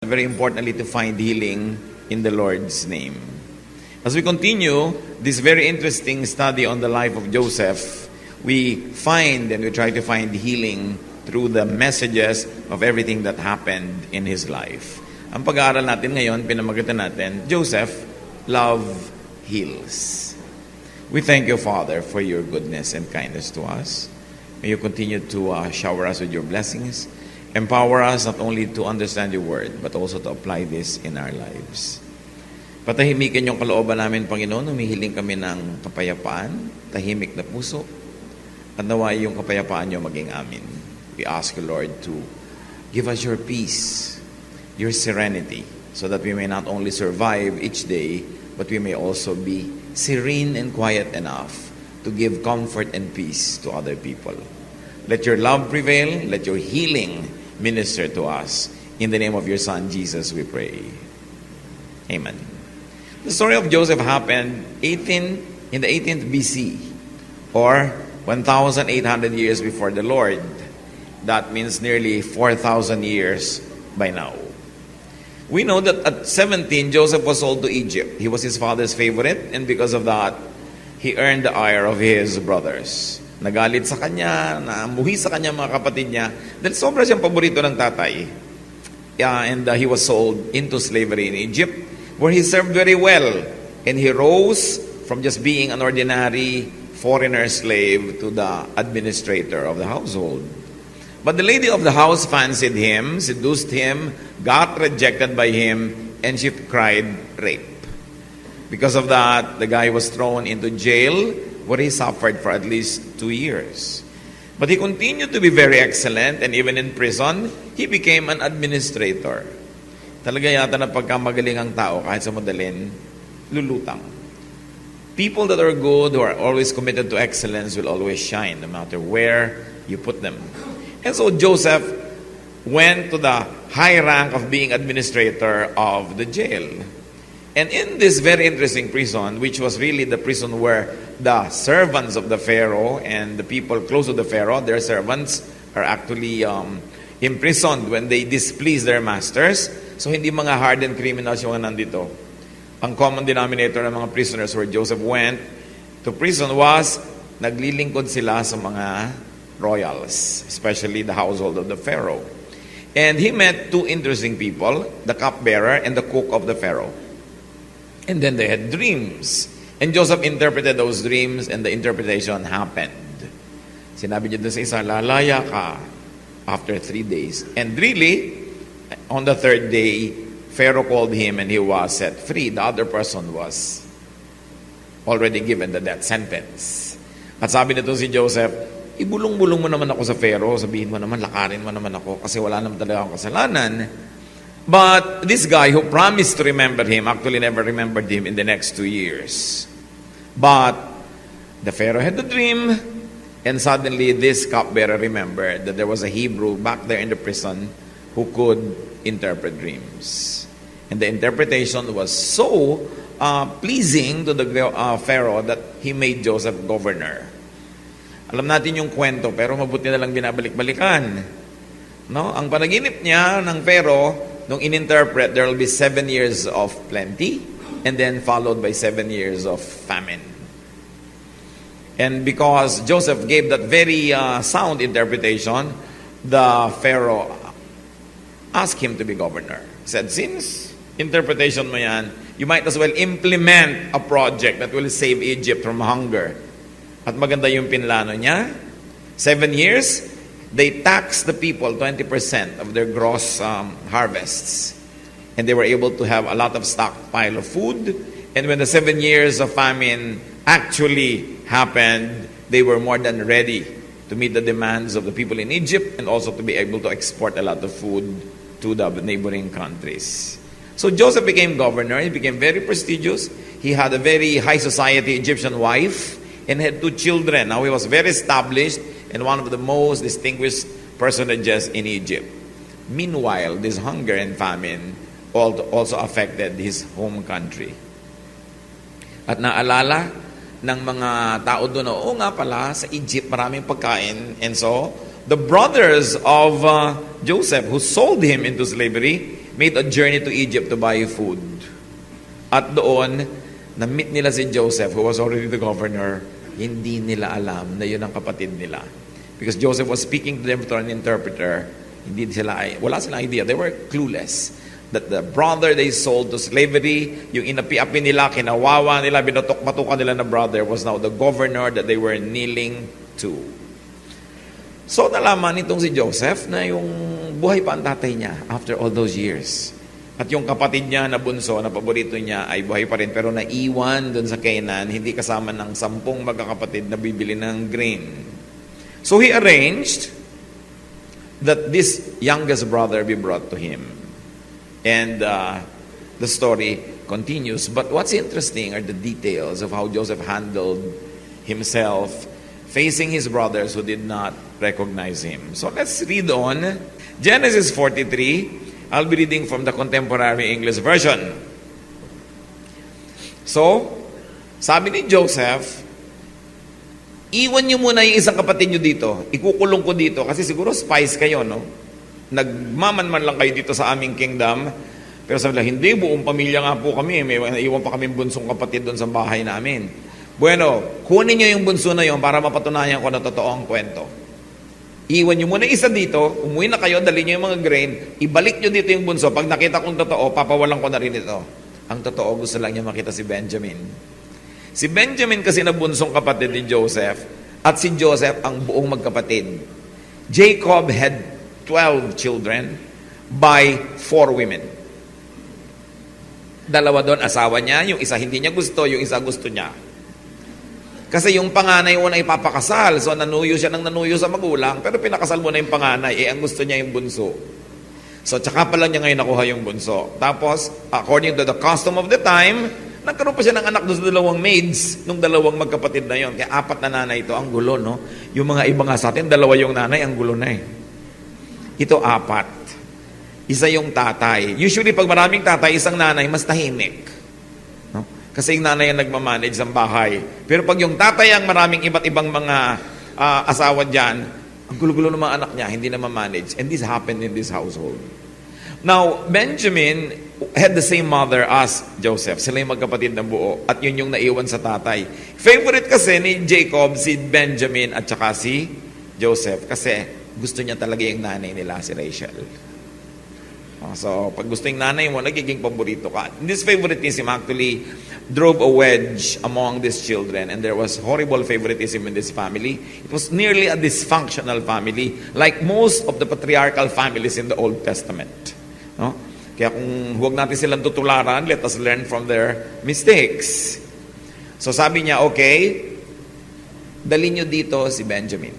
very importantly, to find healing in the Lord's name. As we continue this very interesting study on the life of Joseph, we find and we try to find healing through the messages of everything that happened in his life. Ang pag-aaral natin ngayon, pinamagatan natin, Joseph, love heals. We thank you, Father, for your goodness and kindness to us. May you continue to shower us with your blessings. Empower us not only to understand your word, but also to apply this in our lives. Patahimikin yung kalooban namin, Panginoon. Humihiling kami ng kapayapaan, tahimik na puso, at naway yung kapayapaan nyo maging amin. We ask you, Lord, to give us your peace, your serenity, so that we may not only survive each day, but we may also be serene and quiet enough to give comfort and peace to other people. Let your love prevail. Let your healing minister to us. In the name of your Son, Jesus, we pray. Amen. The story of Joseph happened in the 18th BC, or 1,800 years before the Lord. That means nearly 4,000 years by now. We know that at 17, Joseph was sold to Egypt. He was his father's favorite, and because of that, he earned the ire of his brothers. Nagalit sa kanya, namuhi sa kanya mga kapatid niya, dahil sobra siyang paborito ng tatay. And he was sold into slavery in Egypt, where he served very well. And he rose from just being an ordinary foreigner slave to the administrator of the household. But the lady of the house fancied him, seduced him, got rejected by him, and she cried rape. Because of that, the guy was thrown into jail, where he suffered for at least 2 years. But he continued to be very excellent, and even in prison, he became an administrator. Talaga yata na pagkamagaling ang tao, kahit sa madalin, lulutang. People that are good, who are always committed to excellence, will always shine, no matter where you put them. And so Joseph went to the high rank of being administrator of the jail. And in this very interesting prison, which was really the prison where the servants of the Pharaoh and the people close to the Pharaoh, their servants are actually imprisoned when they displease their masters. So hindi mga hardened criminals yung nandito. Ang common denominator ng mga prisoners where Joseph went to prison was naglilingkod sila sa mga royals, especially the household of the Pharaoh. And he met two interesting people, the cupbearer and the cook of the Pharaoh. And then they had dreams. And Joseph interpreted those dreams, and the interpretation happened. Sinabi niya doon sa isa, lalaya ka after 3 days. And really, on the third day, Pharaoh called him and he was set free. The other person was already given the death sentence. At sabi nito si Joseph, ibulong-bulong mo naman ako sa Pharaoh, sabihin mo naman, lakarin mo naman ako kasi wala naman talaga akong kasalanan. But this guy who promised to remember him actually never remembered him in the next 2 years. But the Pharaoh had the dream, and suddenly this cupbearer remembered that there was a Hebrew back there in the prison who could interpret dreams. And the interpretation was so pleasing to the Pharaoh that he made Joseph governor. Alam natin yung kwento, pero mabuti na lang binabalik-balikan. No? Ang panaginip niya ng Pharaoh, nung in-interpret, there will be 7 years of plenty, and then followed by 7 years of famine. And because Joseph gave that very sound interpretation, the Pharaoh asked him to be governor. He said, since interpretation mo yan, you might as well implement a project that will save Egypt from hunger. At maganda yung pinlano niya. 7 years, they taxed the people 20% of their gross harvests. And they were able to have a lot of stockpile of food. And when the 7 years of famine actually happened, they were more than ready to meet the demands of the people in Egypt and also to be able to export a lot of food to the neighboring countries. So Joseph became governor. He became very prestigious. He had a very high society Egyptian wife and had 2 children. Now he was very established and one of the most distinguished personages in Egypt. Meanwhile, this hunger and famine also affected his home country. At naalala ng mga tao doon, oo nga pala, sa Egypt maraming pagkain. And so, the brothers of Joseph who sold him into slavery, made a journey to Egypt to buy food. At doon, na-meet nila si Joseph, who was already the governor. Hindi nila alam na yun ang kapatid nila. Because Joseph was speaking to them through an interpreter. Wala silang idea. They were clueless. That the brother they sold to slavery, yung inapi-api nila, kinawawa nila, binatok-matukan nila na brother was now the governor that they were kneeling to. So nalaman nitong si Joseph na yung buhay pa ang tatay niya after all those years. At yung kapatid niya na bunso, na paborito niya, ay buhay pa rin pero naiwan dun sa Canaan, hindi kasama ng 10 magkakapatid na bibili ng grain. So he arranged that this youngest brother be brought to him. And the story continues. But what's interesting are the details of how Joseph handled himself facing his brothers who did not recognize him. So let's read on. Genesis 43. I'll be reading from the Contemporary English Version. So, sabi ni Joseph, iwan niyo muna yung isang kapatid niyo dito. Ikukulong ko dito kasi siguro spies kayo, no? Nagmamanman lang kayo dito sa aming kingdom. Pero sabi nila, hindi, buong pamilya nga po kami. May naiwan pa kami bunsong kapatid doon sa bahay namin. Bueno, kunin niyo yung bunso na yun para mapatunayan ko na totoo ang kwento. Iwan niyo muna isa dito, umuwi na kayo, dali niyo yung mga grain, ibalik niyo dito yung bunso. Pag nakita kong totoo, papawalan ko na rin ito. Ang totoo, gusto lang niya makita si Benjamin. Si Benjamin kasi na bunsong kapatid ni Joseph, at si Joseph ang buong magkapatid. Jacob had 12 children by 4 women. 2 doon, asawa niya. Yung isa hindi niya gusto, yung isa gusto niya. Kasi yung panganay una ipapakasal. So nanuyo siya ng nanuyo sa magulang, pero pinakasal mo na yung panganay. Ang gusto niya yung bunso. So tsaka pa lang niya ngayon nakuha yung bunso. Tapos, according to the custom of the time, nagkaroon pa siya ng anak doon sa 2 maids, nung 2 magkapatid na yon. Kaya 4 na nanay ito. Ang gulo, no? Yung mga iba nga sa atin, 2 yung nanay, ang gulo na eh. Ito 4. Isa yung tatay. Usually, pag maraming tatay, isang nanay, mas tahimik. No? Kasi yung nanay ang nagmamanage ng bahay. Pero pag yung tatay ang maraming iba't ibang mga asawa dyan, ang gulo-gulo ng mga anak niya, hindi na mamanage. And this happened in this household. Now, Benjamin had the same mother as Joseph. Sila yung magkapatid ng buo. At yun yung naiwan sa tatay. Favorite kasi ni Jacob, si Benjamin at saka si Joseph. Kasi gusto niya talaga yung nanay nila, si Rachel. So, pag gusto yung nanay mo, nagiging paborito ka. This favoritism actually drove a wedge among these children, and there was horrible favoritism in this family. It was nearly a dysfunctional family, like most of the patriarchal families in the Old Testament. No? Kaya kung huwag natin silang tutularan, let us learn from their mistakes. So sabi niya, okay, dalhin niyo dito si Benjamin.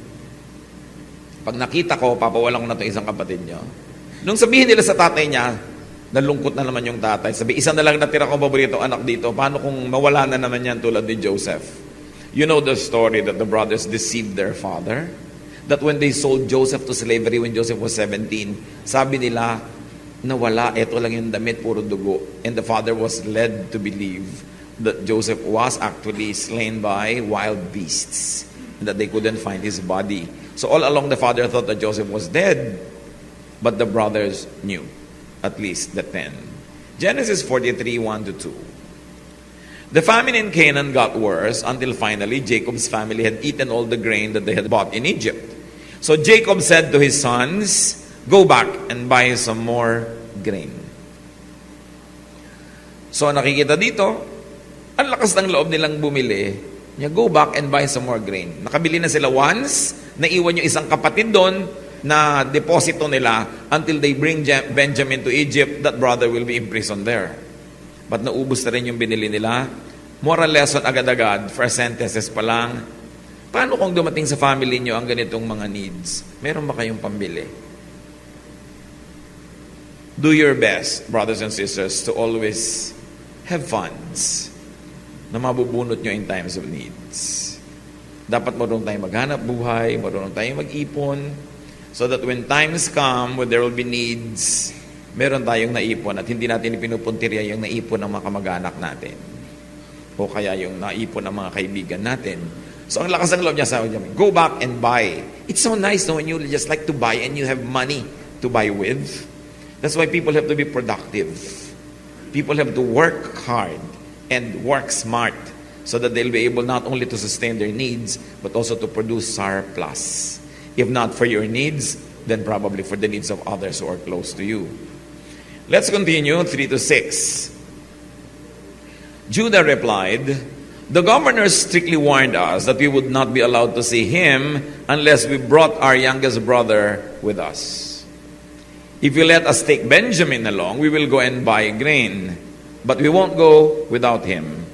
Pag nakita ko, papawalan ko na itong isang kapatid niyo. Nung sabihin nila sa tatay niya, nalungkot na naman yung tatay. Sabi, isa na lang natira kong paborito anak dito. Paano kung mawala na naman yan tulad ni Joseph? You know the story that the brothers deceived their father? That when they sold Joseph to slavery when Joseph was 17, sabi nila, nawala, eto lang yung damit, puro dugo. And the father was led to believe that Joseph was actually slain by wild beasts. And that they couldn't find his body. So all along the father thought that Joseph was dead. But the brothers knew, at least the 10. Genesis 43, 1-2. The famine in Canaan got worse until finally Jacob's family had eaten all the grain that they had bought in Egypt. So Jacob said to his sons, go back and buy some more grain. So nakikita dito, ang lakas ng loob nilang bumili. Go back and buy some more grain. Nakabili na sila once, naiwan yung isang kapatid doon, na deposito nila until they bring Benjamin to Egypt. That brother will be imprisoned there. But naubos na rin yung binili nila. Moral lesson agad-agad, first sentences pa lang. Paano kung dumating sa family nyo ang ganitong mga needs? Meron ba kayong pambili? Do your best, brothers and sisters, to always have funds na mabubunot nyo in times of needs. Dapat marunong tayong maghanap buhay, marunong tayong mag-ipon, so that when times come, when there will be needs, meron tayong naipon at hindi natin ipinupuntirya yung naipon ng mga kamag-anak natin. O kaya yung naipon ng mga kaibigan natin. So ang lakas ng loob niya, sabi niya, go back and buy. It's so nice no, when you just like to buy and you have money to buy with. That's why people have to be productive. People have to work hard and work smart so that they'll be able not only to sustain their needs, but also to produce surplus. If not for your needs, then probably for the needs of others who are close to you. Let's continue, 3 to 6. Judah replied, "The governor strictly warned us that we would not be allowed to see him unless we brought our youngest brother with us. If you let us take Benjamin along, we will go and buy grain, but we won't go without him."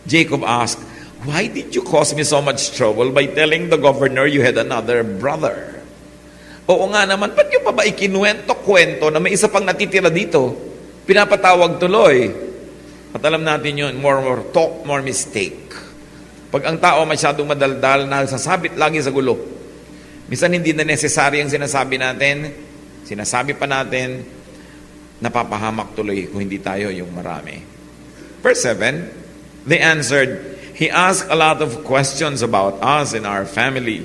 Jacob asked, "Why did you cause me so much trouble by telling the governor you had another brother?" Oo nga naman, ba't nyo pa ba ikinuwento-kwento na may isa pang natitira dito? Pinapatawag tuloy. At alam natin yun, more talk, more mistake. Pag ang tao masyadong madaldal, nasasabit lagi sa gulo. Minsan hindi na necessary ang sinasabi natin, sinasabi pa natin, napapahamak tuloy kung hindi tayo yung marami. Verse 7, they answered, "He asked a lot of questions about us and our family.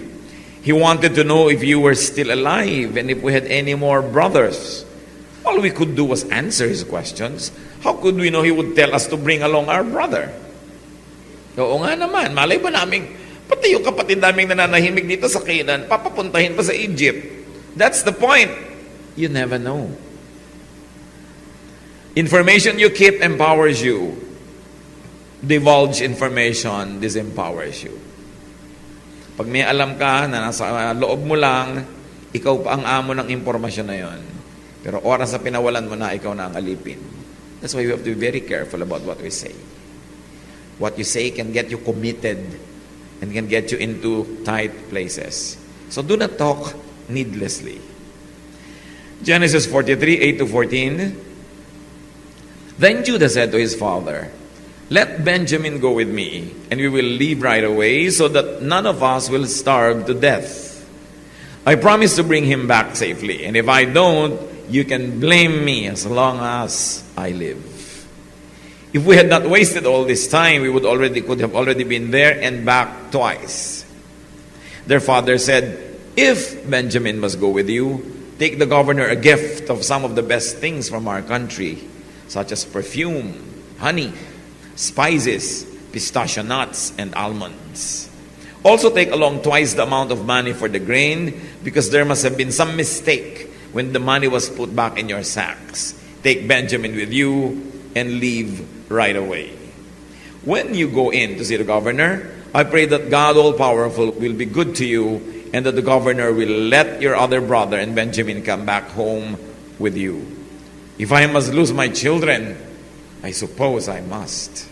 He wanted to know if you were still alive and if we had any more brothers. All we could do was answer his questions. How could we know he would tell us to bring along our brother?" Oo nga naman, malay ba namin, pati yung kapatid naming nananahimik dito sa Canaan, papapuntahin pa sa Egypt. That's the point. You never know. Information you keep empowers you. Divulge information disempowers you. Pag may alam ka na nasa loob mo lang, ikaw pa ang amo ng impormasyon na yon. Pero oras na pinawalan mo na, ikaw na ang alipin. That's why we have to be very careful about what we say. What you say can get you committed and can get you into tight places. So do not talk needlessly. Genesis 43, 8 to 14. Then Judah said to his father, "Let Benjamin go with me, and we will leave right away so that none of us will starve to death. I promise to bring him back safely, and if I don't, you can blame me as long as I live." If we had not wasted all this time, we could have already been there and back twice. Their father said, "If Benjamin must go with you, take the governor a gift of some of the best things from our country, such as perfume, honey, spices, pistachio nuts, and almonds. Also take along twice the amount of money for the grain, because there must have been some mistake when the money was put back in your sacks. Take Benjamin with you and leave right away. When you go in to see the governor, I pray that God all-powerful will be good to you, and that the governor will let your other brother and Benjamin come back home with you. If I must lose my children, I suppose I must."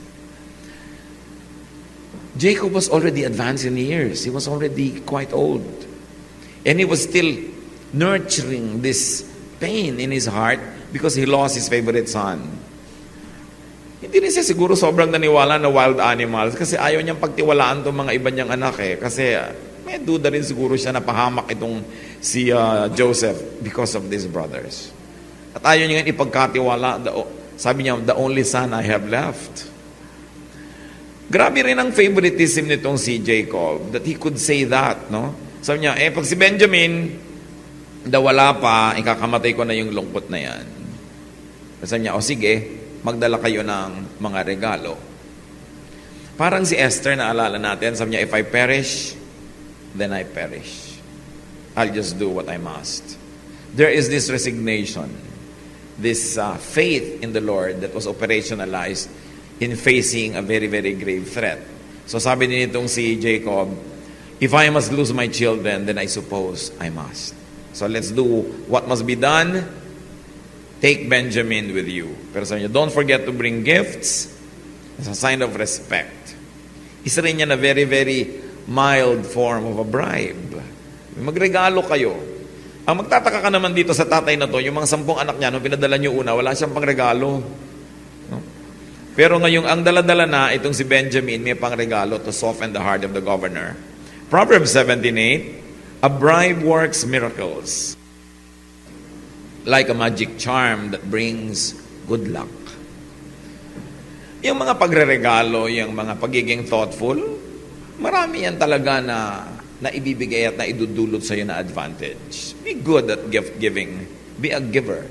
Jacob was already advanced in years. He was already quite old. And he was still nurturing this pain in his heart because he lost his favorite son. Hindi rin siya siguro sobrang naniwala na wild animals kasi ayaw niyang pagtiwalaan itong mga iba niyang anak eh. Kasi may duda rin siguro siya na pahamak itong si Joseph because of these brothers. At ayaw niya ipagkatiwala. Sabi niya, "The only son I have left." Grabe rin ang favoritism nitong si Jacob that he could say that, no? Sabi niya, pag si Benjamin wala pa, ikakamatay ko na yung lungkot na yan. Sabi niya, sige, magdala kayo ng mga regalo. Parang si Esther, naalala natin, sabi niya, "If I perish, then I perish. I'll just do what I must." There is this resignation, this faith in the Lord that was operationalized in facing a very, very grave threat. So sabi nitong si Jacob, "If I must lose my children, then I suppose I must. So let's do what must be done. Take Benjamin with you." Pero sabi niya, don't forget to bring gifts as a sign of respect. Isa rin niya na very, very mild form of a bribe. Magregalo kayo. Ang magtataka ka naman dito sa tatay na to, yung mga 10 anak niya, nung pinadala niyo una, wala siyang pangregalo. No? Pero ngayong ang dala-dala na, itong si Benjamin, may pangregalo to soften the heart of the governor. Proverbs 17:8, "A bribe works miracles, like a magic charm that brings good luck." Yung mga pagre-regalo, yung mga pagiging thoughtful, marami yan talaga na ibibigay at na idudulot sa'yo na advantage. Be good at gift giving. Be a giver.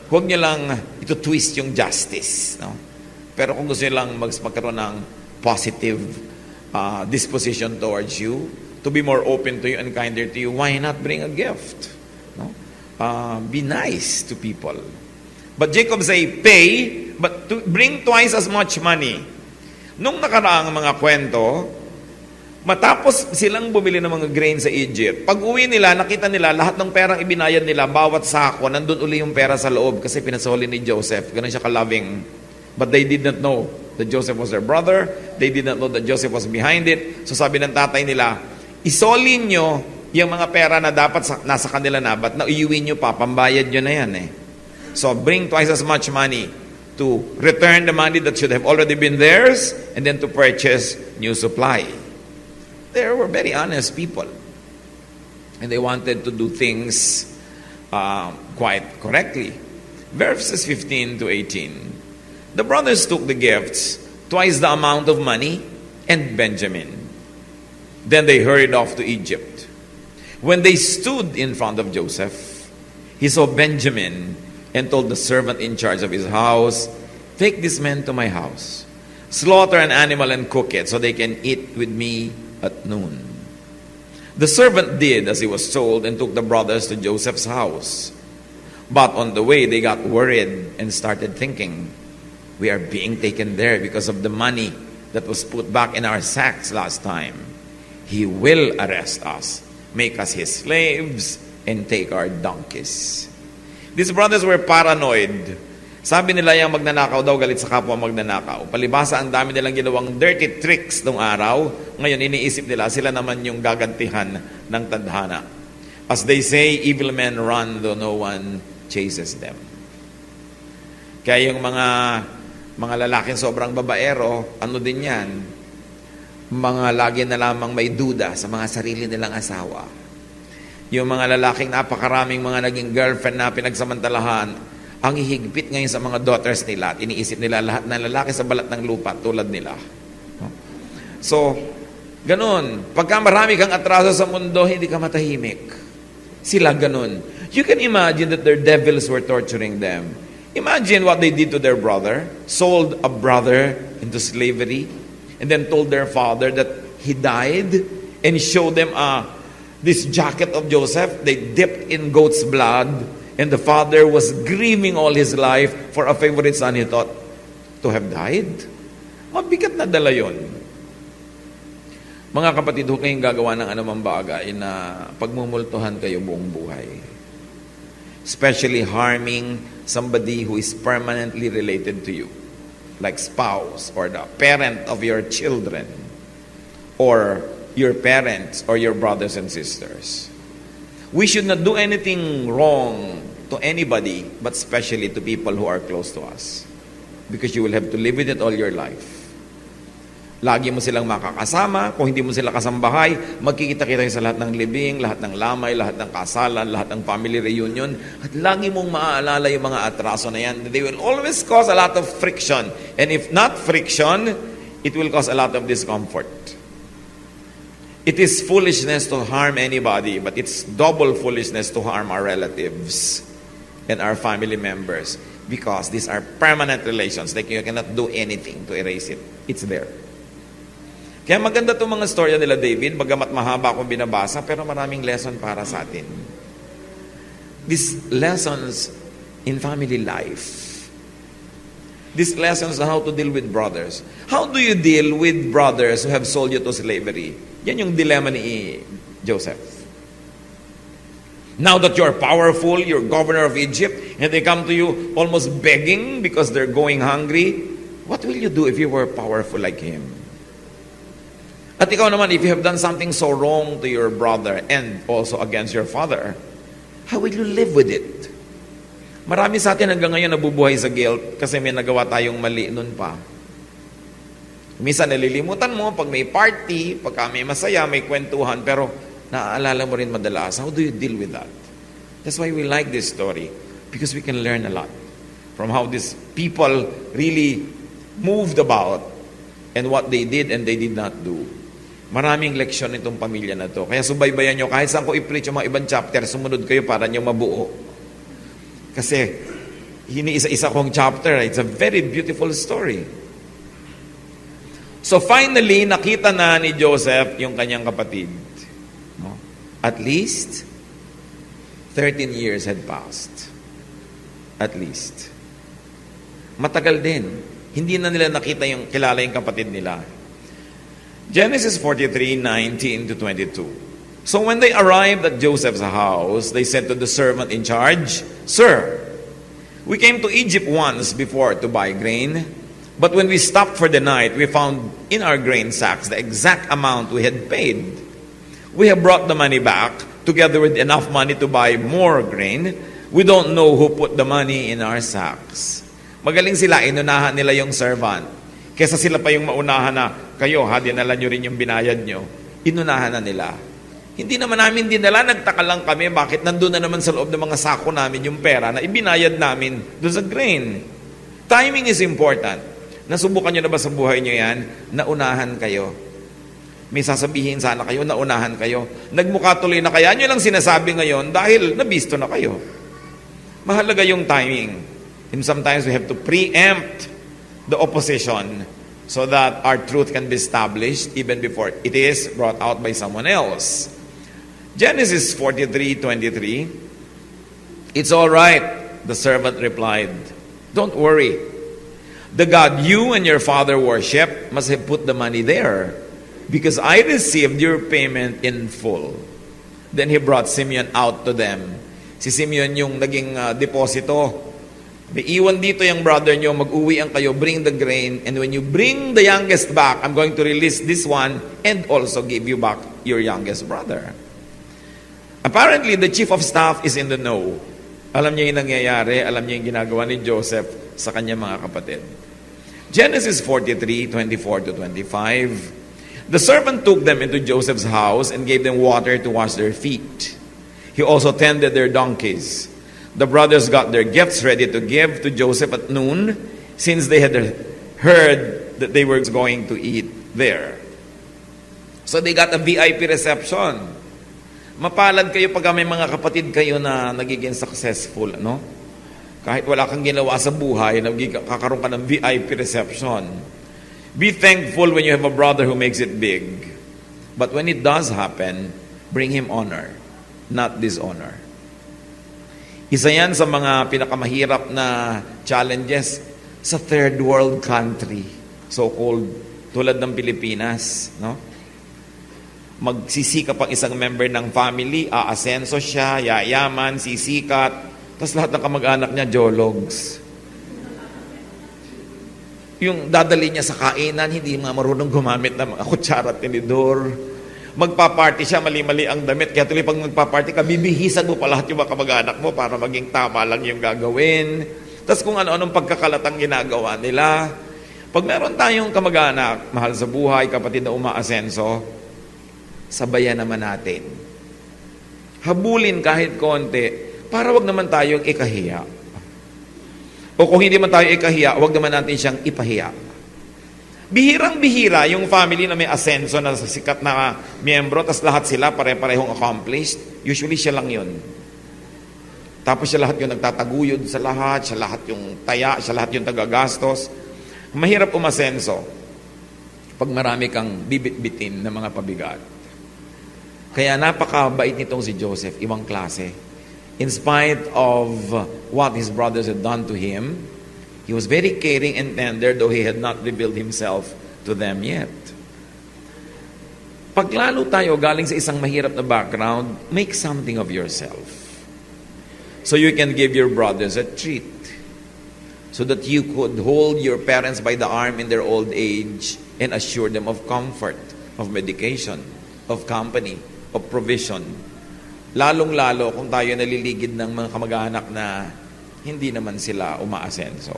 huwag niyo lang ito twist yung justice. No? Pero kung gusto niyo lang magkaroon ng positive disposition towards you, to be more open to you and kinder to you, why not bring a gift? No? Be nice to people. But Jacob say, pay, but to bring twice as much money. Nung nakaraang mga kwento, matapos silang bumili ng mga grain sa Egypt, pag uwi nila, nakita nila lahat ng perang ibinayad nila, bawat sako, nandun uli yung pera sa loob kasi pinasoli ni Joseph. Ganun siya ka-loving. But they did not know that Joseph was their brother. They did not know that Joseph was behind it. So sabi ng tatay nila, isolin nyo yung mga pera na dapat nasa kanila na, but na iuwi nyo pa, pambayad nyo na yan eh. So bring twice as much money to return the money that should have already been theirs and then to purchase new supply. They were very honest people. And they wanted to do things quite correctly. Verses 15 to 18. The brothers took the gifts, twice the amount of money, and Benjamin. Then they hurried off to Egypt. When they stood in front of Joseph, he saw Benjamin and told the servant in charge of his house, take this man to my house, slaughter an animal and cook it so they can eat with me at noon. The servant did as he was told and took the brothers to Joseph's house. But on the way they got worried and started thinking, we are being taken there because of the money that was put back in our sacks last time. He will arrest us, make us his slaves, and take our donkeys. These brothers were paranoid. Sabi nila yung magnanakaw daw, galit sa kapwa magnanakaw. Palibasa, ang dami nilang ginawang dirty tricks nung araw. Ngayon, iniisip nila, sila naman yung gagantihan ng tadhana. As they say, evil men run though no one chases them. Kaya yung mga lalaking sobrang babaero, ano din yan? Mga lagi na lamang may duda sa mga sarili nilang asawa. Yung mga lalaking napakaraming mga naging girlfriend na pinagsamantalahan, ang hihigpit ngayon sa mga daughters nila at iniisip nila lahat ng lalaki sa balat ng lupa tulad nila. So, ganun. Pagka marami kang atraso sa mundo, hindi ka matahimik. Sila ganun. You can imagine that their devils were torturing them. Imagine what they did to their brother. Sold a brother into slavery and then told their father that he died and showed them this jacket of Joseph. They dipped in goat's blood, and the father was grieving all his life for a favorite son he thought to have died. Mabigat na dala yun. Mga kapatid, huwag kayong gagawa ng anumang bagay na pagmumultuhan kayo buong buhay. Especially harming somebody who is permanently related to you, like spouse or the parent of your children, or your parents or your brothers and sisters. We should not do anything wrong to anybody, but especially to people who are close to us. Because you will have to live with it all your life. Lagi mo silang makakasama. Kung hindi mo sila kasambahay, magkikita-kita sa lahat ng libing, lahat ng lamay, lahat ng kasalan, lahat ng family reunion. At lagi mong maaalala yung mga atraso na yan. They will always cause a lot of friction. And if not friction, it will cause a lot of discomfort. It is foolishness to harm anybody, but it's double foolishness to harm our relatives and our family members, because these are permanent relations. Like, you cannot do anything to erase it. It's there. Kaya maganda itong mga storya nila David, bagamat mahaba akong binabasa, pero maraming lesson para sa atin. These lessons in family life. These lessons on how to deal with brothers. How do you deal with brothers who have sold you to slavery? Yan yung dilemma ni Joseph. Now that you're powerful, you're governor of Egypt, and they come to you almost begging because they're going hungry, what will you do if you were powerful like him? At ikaw naman, if you have done something so wrong to your brother and also against your father, how will you live with it? Marami sa atin hanggang ngayon nabubuhay sa guilt kasi may nagawa tayong mali nun pa. Minsan nalilimutan mo pag may party, pagka may masaya, may kwentuhan, pero naaalala mo rin madalas. How do you deal with that? That's why we like this story, because we can learn a lot from how these people really moved about and what they did and they did not do. Maraming leksyon itong pamilya na to. Kaya subaybayan nyo, kahit saan ko i-preach yung mga ibang chapter, sumunod kayo para nyo mabuo. Kasi Hiniisa-isa kong chapter. It's a very beautiful story. So finally, nakita na ni Joseph yung kanyang kapatid. No? At least, 13 years had passed. At least. Matagal din. Hindi na nila nakita yung kilala yung kapatid nila. Genesis 43:19 to 22. So when they arrived at Joseph's house, they said to the servant in charge, "Sir, we came to Egypt once before to buy grain, but when we stopped for the night, we found in our grain sacks the exact amount we had paid. We have brought the money back, together with enough money to buy more grain. We don't know who put the money in our sacks." Magaling sila, inunahan nila yung servant. Kesa sila pa yung maunahan na, kayo ha, dinala nyo rin yung binayad nyo. Inunahan na nila. Hindi naman namin dinala, nagtaka lang kami, bakit nandun na naman sa loob ng mga sako namin yung pera na ibinayad namin doon sa grain. Timing is important. Nasubukan nyo na ba sa buhay nyo yan? Naunahan kayo. May sasabihin sana kayo, naunahan kayo. Nagmukha tuloy na kaya nyo lang sinasabi ngayon dahil nabisto na kayo. Mahalaga yung timing. And sometimes we have to preempt the opposition so that our truth can be established even before it is brought out by someone else. Genesis 43:23. "It's all right," the servant replied. "Don't worry. The God you and your father worship must have put the money there, because I received your payment in full." Then he brought Simeon out to them. Si Simeon yung naging deposito. May iwan dito yung brother nyo, mag-uwi ang kayo, bring the grain, and when you bring the youngest back, I'm going to release this one and also give you back your youngest brother. Apparently, the chief of staff is in the know. Alam niya yung nangyayari, alam niya yung ginagawa ni Joseph sa kanyang mga kapatid. Genesis 43:24 to 25. The servant took them into Joseph's house and gave them water to wash their feet. He also tended their donkeys. The brothers got their gifts ready to give to Joseph at noon, since they had heard that they were going to eat there. So they got a VIP reception. Mapalad kayo pag may mga kapatid kayo na nagiging successful, no? Kahit wala kang ginawa sa buhay, kakaroon ka ng VIP reception. Be thankful when you have a brother who makes it big. But when it does happen, bring him honor, not dishonor. Isa yan sa mga pinakamahirap na challenges sa third world country, so-called, tulad ng Pilipinas, no? Magsisikap ang isang member ng family, aasenso siya, yayaman, sisikat, tapos lahat ng kamag-anak niya, jologs. Yung dadali niya sa kainan, hindi marunong gumamit ng mga kutsara at tinidor. Magpa-party siya, mali-mali ang damit, kaya tuloy pag magpa-party ka, bibihisan mo pa lahat yung mga kamag-anak mo para maging tama lang yung gagawin. Tapos kung ano-anong pagkakalatang ginagawa nila. Pag meron tayong kamag-anak, mahal sa buhay, kapatid na umaasenso, sabayan naman natin. Habulin kahit konti, para wag naman tayong ikahiya. O kung hindi man tayo ikahiya, wag naman natin siyang ipahiya. Bihirang-bihira yung family na may asenso na sikat na miyembro, tas lahat sila pare-parehong accomplished. Usually siya lang yun. Tapos siya lahat yung nagtataguyod sa lahat, siya lahat yung taya, siya lahat yung tagagastos. Mahirap umasenso pag marami kang bibit-bitin na mga pabigat. Kaya napakabait nitong si Joseph, ibang klase. In spite of what his brothers had done to him, he was very caring and tender, though he had not revealed himself to them yet. Pag lalo tayo galing sa isang mahirap na background, make something of yourself. So you can give your brothers a treat. So that you could hold your parents by the arm in their old age and assure them of comfort, of medication, of company, of provision. Lalong-lalo kung tayo naliligid ng mga kamag-anak na hindi naman sila umaasenso.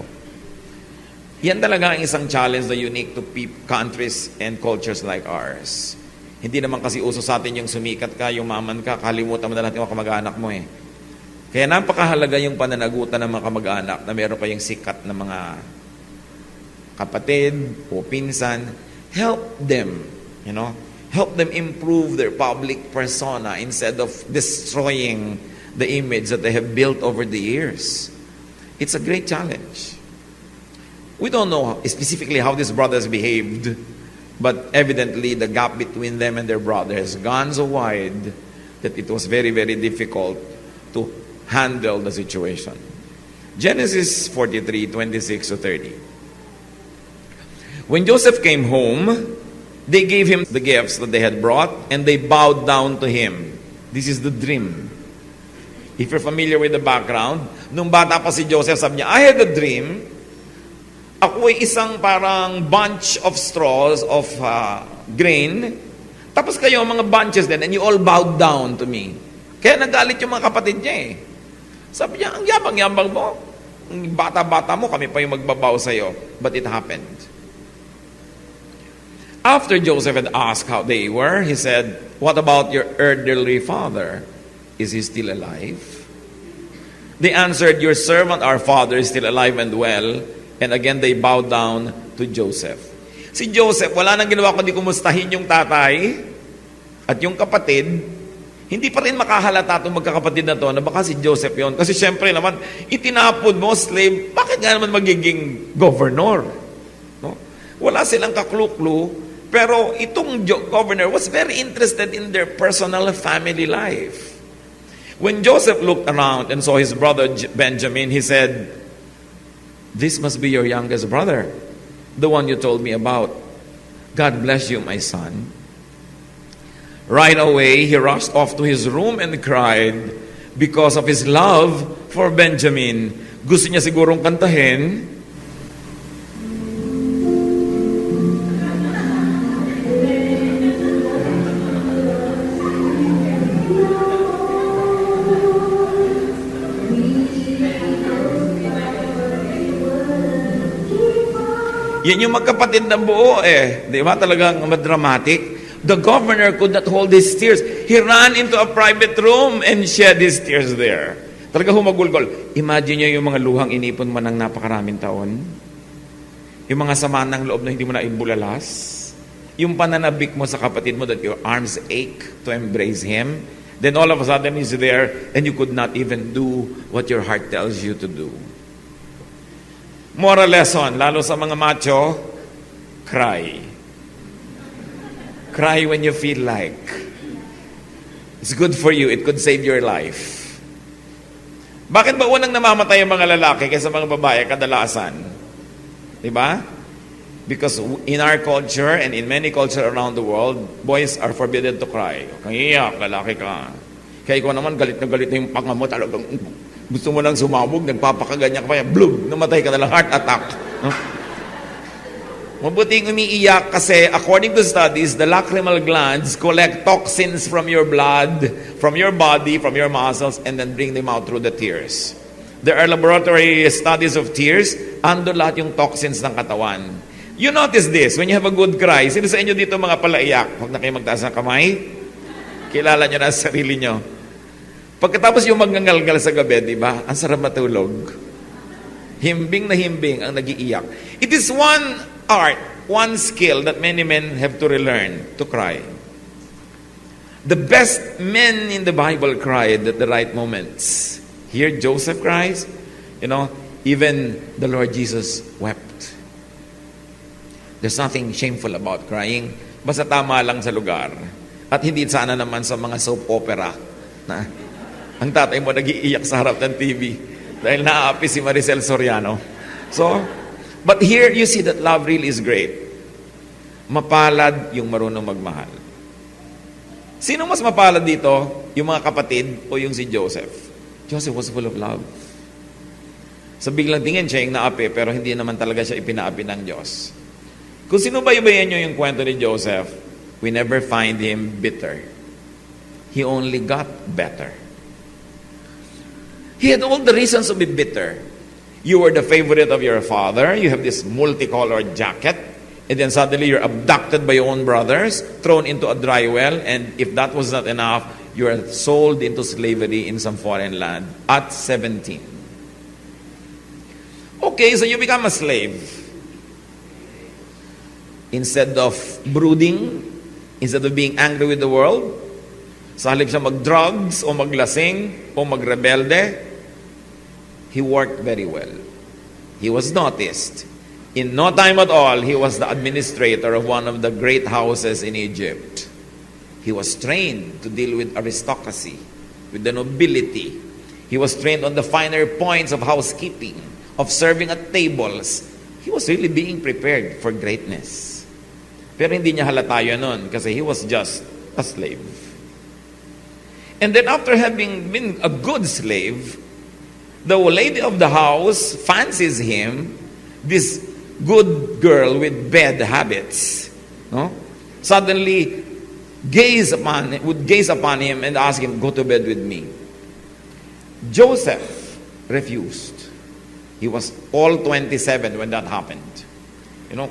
Yan talaga ang isang challenge na unique to countries and cultures like ours. Hindi naman kasi uso sa atin yung sumikat ka, yung maman ka, kalimutan mo na lahat yung mga kamag-anak mo eh. Kaya napakahalaga yung pananagutan ng mga kamag-anak na meron kayong sikat na mga kapatid o pinsan. Help them, help them improve their public persona instead of destroying the image that they have built over the years. It's a great challenge. We don't know specifically how these brothers behaved, but evidently the gap between them and their brother has gone so wide that it was very, very difficult to handle the situation. Genesis 43, 26 to 30. When Joseph came home, they gave him the gifts that they had brought, and they bowed down to him. This is the dream. If you're familiar with the background, nung bata pa si Joseph, sabi niya, I had a dream. Ako ay isang parang bunch of straws of grain. Tapos kayo, mga bunches din, and you all bowed down to me. Kaya nagalit yung mga kapatid niya eh. Sabi niya, ang yabang-yabang mo. Ang bata-bata mo, kami pa yung magbabaw sa'yo. But it happened. After Joseph had asked how they were, he said, what about your elderly father? Is he still alive? They answered, your servant, our father, is still alive and well. And again, they bowed down to Joseph. Si Joseph, wala nang ginawa kundi kumustahin yung tatay at yung kapatid. Hindi pa rin makahalata itong magkakapatid na to na baka si Joseph yon. Kasi syempre naman, itinapon mo, slave, bakit nga naman magiging governor? No? Wala silang kakluklu, pero itong governor was very interested in their personal family life. When Joseph looked around and saw his brother Benjamin, he said, this must be your youngest brother, the one you told me about. God bless you, my son. Right away, he rushed off to his room and cried because of his love for Benjamin. Gusto niya sigurong kantahin. Yan yung magkapatid na buo eh. Di ba? Talagang madramatic. The governor could not hold his tears. He ran into a private room and shed his tears there. Talaga humagulgol. Imagine nyo yung mga luhang inipon mo ng napakaraming taon. Yung mga sama ng loob na hindi mo na ibulalas. Yung pananabik mo sa kapatid mo that your arms ache to embrace him. Then all of a sudden he's there and you could not even do what your heart tells you to do. Moral lesson, lalo sa mga macho, cry. Cry when you feel like. It's good for you. It could save your life. Bakit ba unang namamatay ang mga lalaki kaysa mga babae kadalasan? Diba? Because in our culture and in many cultures around the world, boys are forbidden to cry. Kaya lalaki ka. Kaya ikaw naman, galit na yung panga mo, talagang gusto mo lang sumabog, nagpapakaganyan ka pa, blub, namatay ka na lang, heart attack. No? Mabuting umiiyak kasi according to studies, the lacrimal glands collect toxins from your blood, from your body, from your muscles, and then bring them out through the tears. There are laboratory studies of tears, ando lahat yung toxins ng katawan. You notice this, when you have a good cry, sino sa inyo dito mga palaiyak? Huwag na kayo magtaas ng kamay. Kilala nyo na sa sarili nyo. Pagkatapos yung magngangalgal sa gabi, di ba? Ang sarap matulog. Himbing na himbing ang nagiiyak. It is one art, one skill that many men have to relearn, to cry. The best men in the Bible cried at the right moments. Here, Joseph cries. You know, even the Lord Jesus wept. There's nothing shameful about crying. Basta tama lang sa lugar. At hindi sana naman sa mga soap opera na ang tatay mo nag-iiyak sa harap ng TV dahil naaapi si Maricel Soriano. So, but here you see that love really is great. Mapalad yung marunong magmahal. Sino mas mapalad dito? Yung mga kapatid o yung si Joseph? Joseph was full of love. Sa biglang tingin siya yung naapi, pero hindi naman talaga siya ipinaapi ng Diyos. Kung sinubaybayan nyo yung kwento ni Joseph, we never find him bitter. He only got better. He had all the reasons to be bitter. You were the favorite of your father. You have this multicolored jacket. And then suddenly you're abducted by your own brothers, thrown into a dry well. And if that was not enough, you are sold into slavery in some foreign land at 17. Okay, so you become a slave. Instead of brooding, instead of being angry with the world, sa halip siya mag-drugs o maglasing o magrebelde, he worked very well. He was noticed. In no time at all, he was the administrator of one of the great houses in Egypt. He was trained to deal with aristocracy, with the nobility. He was trained on the finer points of housekeeping, of serving at tables. He was really being prepared for greatness. Pero hindi niya halata yun nun kasi he was just a slave. And then after having been a good slave, the lady of the house fancies him, this good girl with bad habits, no? Suddenly would gaze upon him and ask him, go to bed with me. Joseph refused. He was all 27 when that happened. You know,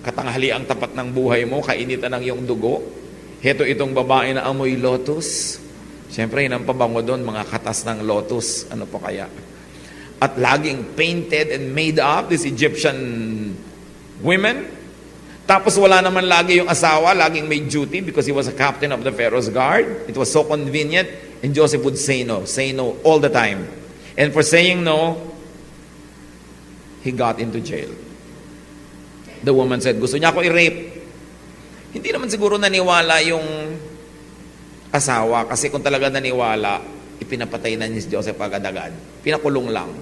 katanghali ang tapat ng buhay mo, kainitan ng iyong dugo. Heto itong babae na amoy lotus. Siyempre, yun ang pabango doon, mga katas ng lotus. Ano pa kaya? At laging painted and made up, these Egyptian women. Tapos wala naman lagi yung asawa, laging may duty because he was a captain of the Pharaoh's guard. It was so convenient. And Joseph would say no all the time. And for saying no, he got into jail. The woman said, gusto niya ako i-rape. Hindi naman siguro naniwala yung asawa kasi kung talaga naniwala, ipinapatay na ni Joseph agad-agad. Pinakulong lang.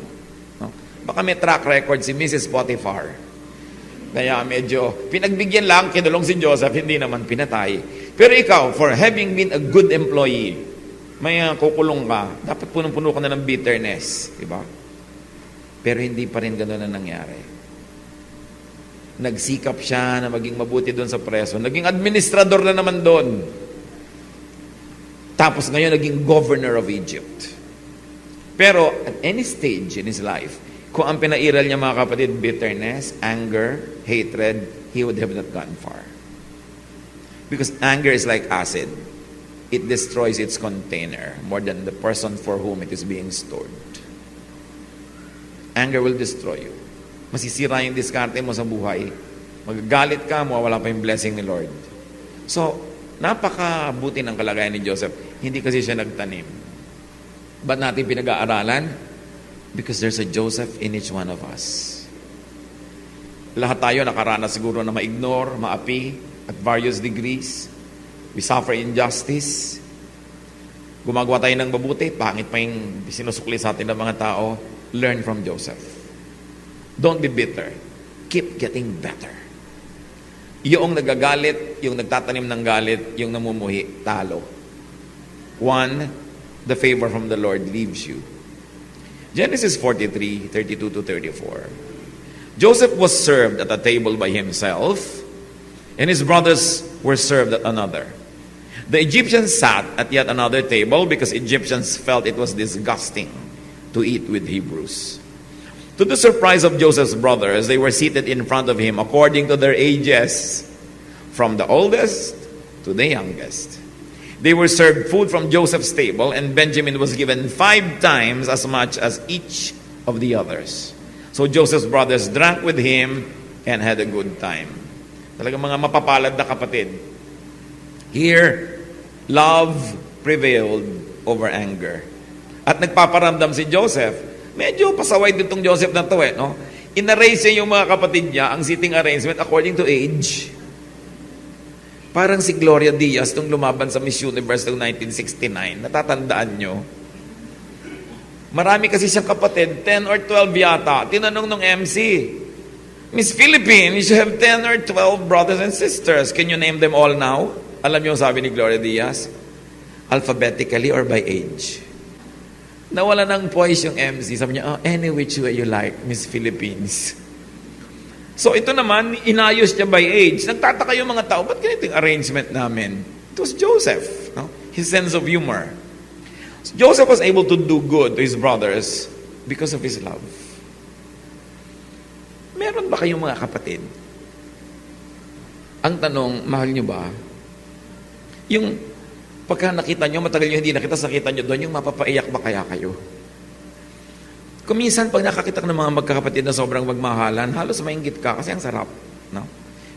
No? Baka may track record si Mrs. Potiphar. Kaya medyo pinagbigyan lang, kinulong si Joseph, hindi naman pinatay. Pero ikaw, for having been a good employee, may kukulong ka, dapat punong-puno ka na ng bitterness. Diba? Pero hindi pa rin gano'n na nangyari. Nagsikap siya na maging mabuti doon sa preso. Naging administrador na naman doon. Tapos ngayon naging governor of Egypt. Pero at any stage in his life, kung ang pinairal niya mga kapatid, bitterness, anger, hatred, he would have not gone far. Because anger is like acid. It destroys its container more than the person for whom it is being stored. Anger will destroy you. Masisira yung diskarte mo sa buhay. Magagalit ka, mawawala pa yung blessing ni Lord. So, napakabuti ng kalagayan ni Joseph. Hindi kasi siya nagtanim. Ba't natin pinag-aaralan? Because there's a Joseph in each one of us. Lahat tayo nakaranas siguro na ma-ignore, maapi, at various degrees. We suffer injustice. Gumagawa tayo ng mabuti, pangit pa yung sinusukli sa atin ng mga tao. Learn from Joseph. Don't be bitter. Keep getting better. Yung nagagalit, yung nagtatanim ng galit, yung namumuhi, talo. One, the favor from the Lord leaves you. Genesis 43, 32 to 34. Joseph was served at a table by himself, and his brothers were served at another. The Egyptians sat at yet another table because Egyptians felt it was disgusting to eat with Hebrews. To the surprise of Joseph's brothers, they were seated in front of him according to their ages, from the oldest to the youngest. They were served food from Joseph's table, and Benjamin was given 5 times as much as each of the others. So Joseph's brothers drank with him and had a good time. Talagang mga mapapalad na kapatid. Here, love prevailed over anger. At nagpaparamdam si Joseph, medyo pasaway ditong Joseph na to no? In-arrange niya yung mga kapatid niya, ang seating arrangement according to age. Parang si Gloria Diaz nung lumaban sa Miss Universe noong 1969. Natatandaan nyo? Marami kasi siyang kapatid, 10 or 12 yata. Tinanong nung MC, Miss Philippines, you have 10 or 12 brothers and sisters. Can you name them all now? Alam niyo sabi ni Gloria Diaz? Alphabetically or by age. Nawala ng poise yung MC. Sabi niya, any which way you like, Miss Philippines. So ito naman, inayos niya by age. Nagtataka yung mga tao, ba't ganito yung arrangement namin? It was Joseph. No? His sense of humor. So Joseph was able to do good to his brothers because of his love. Meron ba kayong mga kapatid? Ang tanong, mahal niyo ba? Yung pagka nakita nyo, matagal nyo hindi nakita, nakita nyo doon, yung mapapaiyak ba kaya kayo? Kung minsan, pag nakakita ka ng mga magkakapatid na sobrang magmahalan, halos mainggit ka kasi ang sarap. No?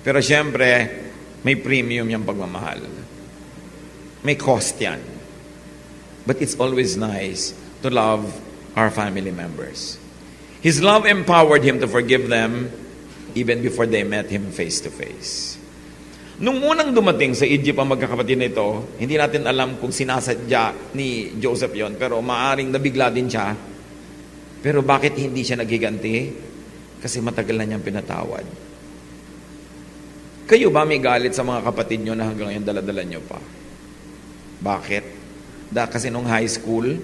Pero syempre, may premium yung pagmamahal. May cost yan. But it's always nice to love our family members. His love empowered him to forgive them even before they met him face to face. Nung unang dumating sa Egypt ang magkakapatid na ito, hindi natin alam kung sinasadya ni Joseph yon, pero maaring nabigla din siya. Pero bakit hindi siya naghiganti? Kasi matagal na niyang pinatawad. Kayo ba may galit sa mga kapatid niyo na hanggang ngayon daladala niyo pa? Bakit? Kasi nung high school,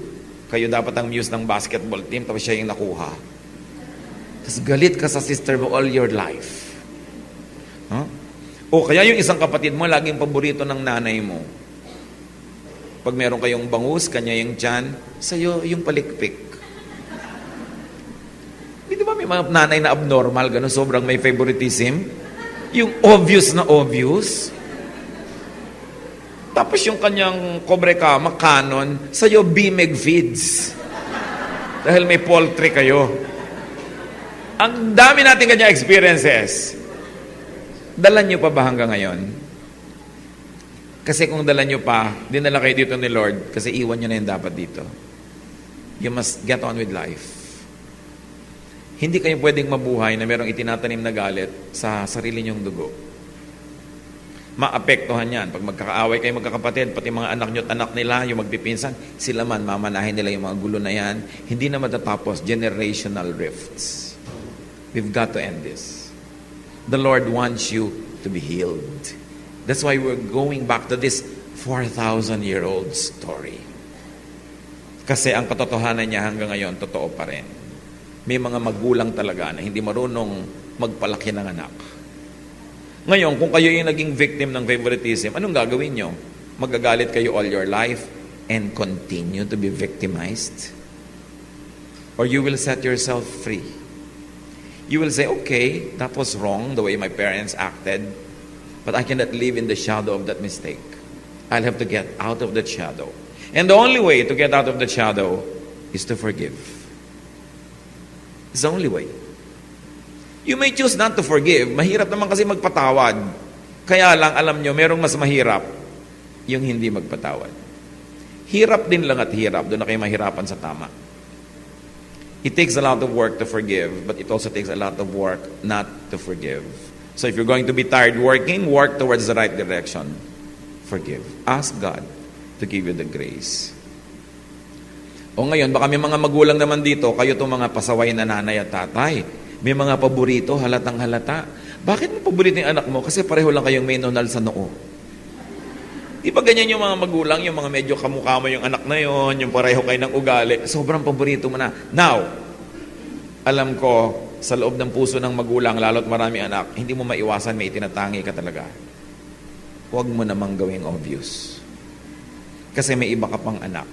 kayo dapat ang muse ng basketball team, tapos siya yung nakuha. Tapos galit ka sa sister mo all your life. Huh? O kaya yung isang kapatid mo, laging paborito ng nanay mo. Pag meron kayong bangus, kanya yung tiyan, sa'yo yung palikpik. Hindi ba may mga nanay na abnormal, gano'n, sobrang may favoritism? Yung obvious na obvious. Tapos yung kanyang kobre kama, canon, sa'yo bimeg feeds. Dahil may poultry kayo. Ang dami natin kanya experiences. Dala nyo pa ba hanggang ngayon? Kasi kung dala nyo pa, dinala kayo dito ni Lord, kasi iwan nyo na yung dapat dito. You must get on with life. Hindi kayo pwedeng mabuhay na merong itinatanim na galit sa sarili nyong dugo. Maapektuhan yan. Pag magkakaaway kayo magkakapatid, pati mga anak nyo at anak nila, yung magpipinsan, sila man, mamanahin nila yung mga gulo na yan. Hindi na matatapos. Generational rifts. We've got to end this. The Lord wants you to be healed. That's why we're going back to this 4,000-year-old story. Kasi ang katotohanan niya hanggang ngayon, totoo pa rin. May mga magulang talaga na hindi marunong magpalaki ng anak. Ngayon, kung kayo yung naging victim ng favoritism, anong gagawin nyo? Magagalit kayo all your life and continue to be victimized? Or you will set yourself free? You will say, okay, that was wrong, the way my parents acted, but I cannot live in the shadow of that mistake. I'll have to get out of that shadow. And the only way to get out of the shadow is to forgive. It's the only way. You may choose not to forgive. Mahirap naman kasi magpatawad. Kaya lang, alam nyo, merong mas mahirap, yung hindi magpatawad. Hirap din lang at hirap, doon na kayo mahirapan sa tama. It takes a lot of work to forgive, but it also takes a lot of work not to forgive. So if you're going to be tired working, work towards the right direction. Forgive. Ask God to give you the grace. O ngayon, baka may mga magulang naman dito, kayo itong mga pasaway na nanay at tatay. May mga paborito, halatang halata. Bakit mo paborito yung anak mo? Kasi pareho lang kayong may nonal sa noo. Di ba ganyan yung mga magulang, yung mga medyo kamukha mo yung anak na yon, yung pareho kayo ng ugali, sobrang paborito mo na. Now, alam ko, sa loob ng puso ng magulang, lalo't marami anak, hindi mo maiwasan, may itinatangi ka talaga. Huwag mo namang gawing obvious. Kasi may iba ka pang anak.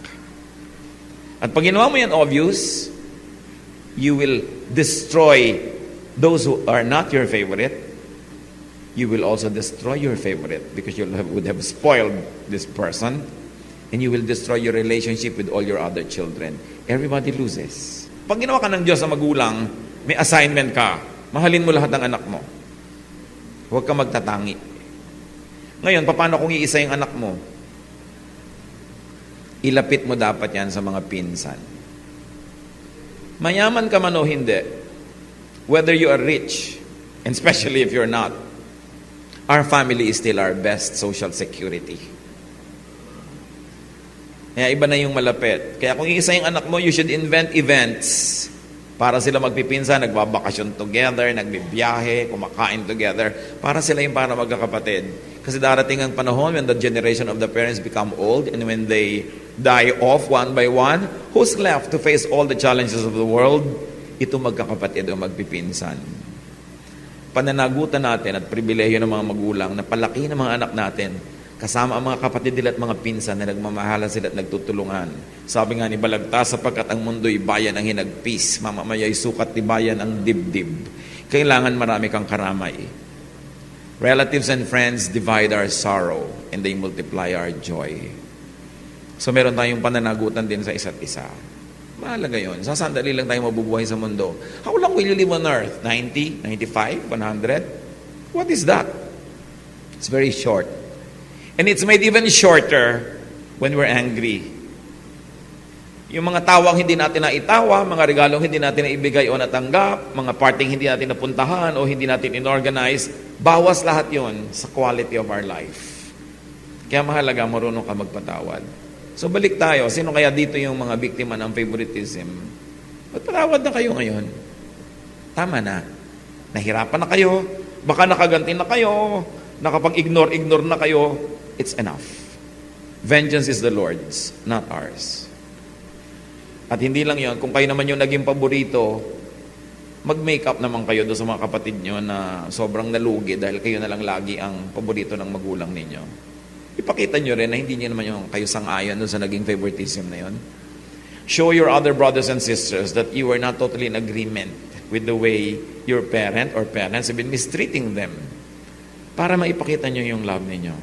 At pag ginawa mo yan obvious, you will destroy those who are not your favorite. You will also destroy your favorite because you would have spoiled this person, and you will destroy your relationship with all your other children. Everybody loses. Pag ginawa ka ng Diyos sa magulang, may assignment ka. Mahalin mo lahat ng anak mo. Huwag ka magtatangi. Ngayon, paano kung iisa yung anak mo? Ilapit mo dapat yan sa mga pinsan. Mayaman ka man o hindi, whether you are rich, and especially if you're not, our family is still our best social security. Kaya iba na yung malapit. Kaya kung isa yung anak mo, you should invent events para sila magpipinsan, nagbabakasyon together, nagbibiyahe, kumakain together, para sila yung para magkakapatid. Kasi darating ang panahon when the generation of the parents become old, and when they die off one by one, who's left to face all the challenges of the world? Ito magkakapatid o magpipinsan. Pananagutan natin at pribilehiyo ng mga magulang na palaki ng mga anak natin, kasama ang mga kapatid nila at mga pinsan na nagmamahalan sila at nagtutulungan. Sabi nga ni Balagtas, sapagkat ang mundo'y bayan ang hinagpis, mamamaya'y sukat ni bayan ang dibdib. Kailangan marami kang karamay. Relatives and friends divide our sorrow and they multiply our joy. So meron tayong pananagutan din sa isa't isa. Mahalaga yun. Sa sandali lang tayo mabubuhay sa mundo. How long will you live on earth? 90? 95? 100? What is that? It's very short. And it's made even shorter when we're angry. Yung mga tawang hindi natin naitawa, mga regalong hindi natin naibigay o natanggap, mga parting hindi natin napuntahan o hindi natin inorganize, bawas lahat yon sa quality of our life. Kaya mahalaga, marunong ka magpatawad. So balik tayo, sino kaya dito yung mga biktima ng favoritism? Magpatawad na kayo ngayon. Tama na. Nahirapan na kayo, baka nakaganti na kayo, nakapag-ignore na kayo, it's enough. Vengeance is the Lord's, not ours. At hindi lang yon, kung kayo naman yung naging paborito, mag-make up naman kayo doon sa mga kapatid nyo na sobrang nalugi dahil kayo na lang lagi ang paborito ng magulang ninyo. Ipakita nyo rin na hindi nyo naman yung kayo sang-ayon doon sa naging favoritism na yon. Show your other brothers and sisters that you are not totally in agreement with the way your parent or parents have been mistreating them para maipakita nyo yung love ninyo.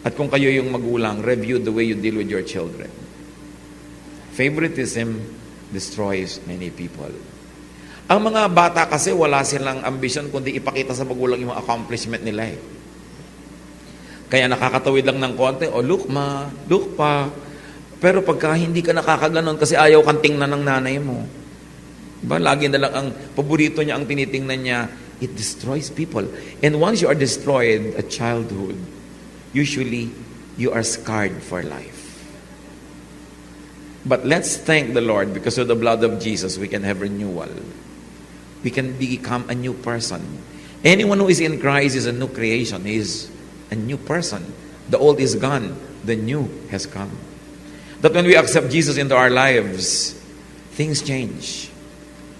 At kung kayo yung magulang, review the way you deal with your children. Favoritism destroys many people. Ang mga bata kasi wala silang ambisyon kundi ipakita sa magulang yung accomplishment nila eh. Kaya nakakatawid lang ng konti, look ma, look pa. Pero pagka hindi ka nakakaganon kasi ayaw kang tingnan ng nanay mo. Diba? Lagi na lang ang paborito niya ang tinitingnan niya, it destroys people. And once you are destroyed at childhood, usually you are scarred for life. But let's thank the Lord because of the blood of Jesus we can have renewal. We can become a new person. Anyone who is in Christ is a new creation. He is a new person. The old is gone. The new has come. That when we accept Jesus into our lives, things change.